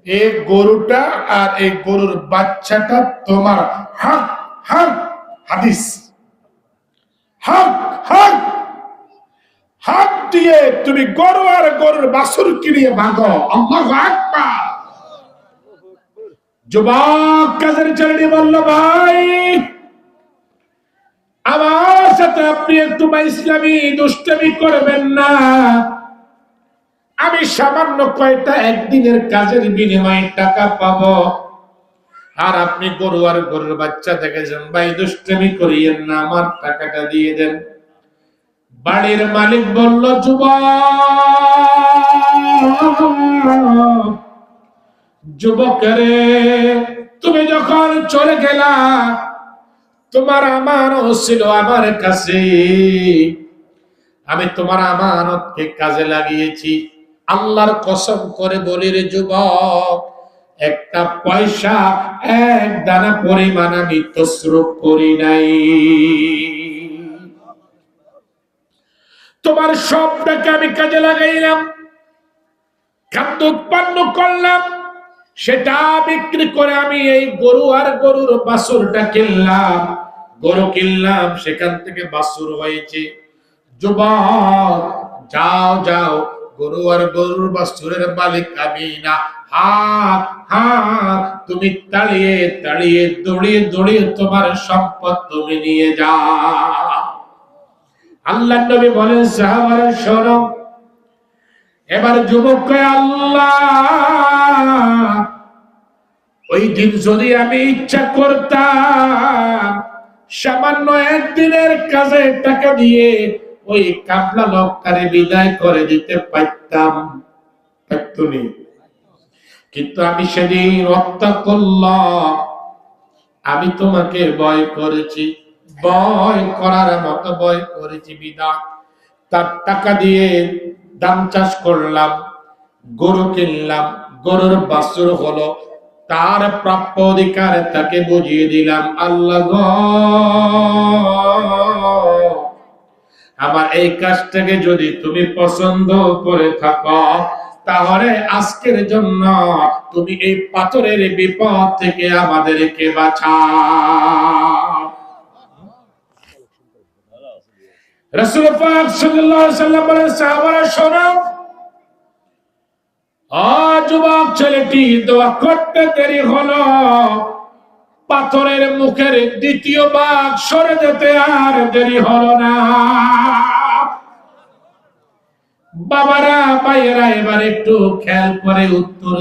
এই গরুটা আর এই গরুর বাচ্চাটা তোমার হক হক। হাদিস, হক হক। হক দিয়ে তুমি গরু আর গরুর বাছুর কিনিয়ে ভাঙো। আল্লাহু আকবার। যুবক কাজের ছেলে বলল, ভাই আমার সাথে আপনি একটু ইসলামী দুষ্টামি করবেন না। আমি সামান্য কয়টা একদিনের কাজের বিনিময়ে টাকা পাবো, আর আপনি গরু আর গরুর বাচ্চা দেখেছেন, ভাই দুষ্টামি করিয়েন না, আমার টাকাটা দিয়ে দেন। বাড়ির মালিক বলল, যুবক রে, তুমি যখন চলে গেলা তোমার আমানত ছিল আমার কাছে, আমি তোমার আমানতকে কাজে লাগিয়েছি। আল্লাহর কসম করে বলি রে যুবক, একটা পয়সা এক দানা পরিমাণ আমি তসরুফ করি নাই। তোমার সবটাকে আমি কাজে লাগাইলাম, খাদ্য উৎপন্ন করলাম, সেটা বিক্রি করে আমি এই গরু আর গরুর বাছুরটা কিনলাম। গরু কিনলাম, সেখান থেকে বাছুর হয়েছে। যুবক যাও যাও, গরু আর গরুর বাছুরের মালিক আমি না। হাত হাত তুমি তাড়িয়ে তাড়িয়ে দৌড়িয়ে দৌড়িয়ে তোমার সম্পদ তুমি নিয়ে যাও। আল্লাহর নবী বলেন, সাহাবারা শোনো। এবার যুবক কয়, আল্লাহ ওই দিন যদি আমি ইচ্ছা করতাম সামান্য একদিনের কাজে টাকা দিয়ে ওই কাফলা লোকটারে বিদায় করে দিতে পারতাম, পারতুনি। কিন্তু আমি সেদিন হত্যা করলাম, আমি তোমাকে ভয় করেছি, ভয় করার মতো ভয় করেছি বিদায় তার টাকা দিয়ে দাম চাষ করলাম, গরু কিনলাম, গরুর বাছুর হলো, তার প্রাপ্য অধিকার তাকে বুঝিয়ে দিলাম। আল্লাহ গো, আমার এই কাজটাকে যদি তুমি পছন্দ করে থাকো, তাহলে আজকের জন্য তুমি এই পাথরের বিপদ থেকে আমাদেরকে বাঁচাও। রাসূল পাক সাল্লাল্লাহু আলাইহি ওয়াসাল্লাম বলেন, সাহাবারা শোনো। যুবক ছেলেটি দোয়া করতে দেরি হলো, পাথরের মুখের দ্বিতীয় ভাগ সরে যেতে আর দেরি হলো না। বাবারা ভাইয়েরা এবার একটু খেয়াল করে উত্তর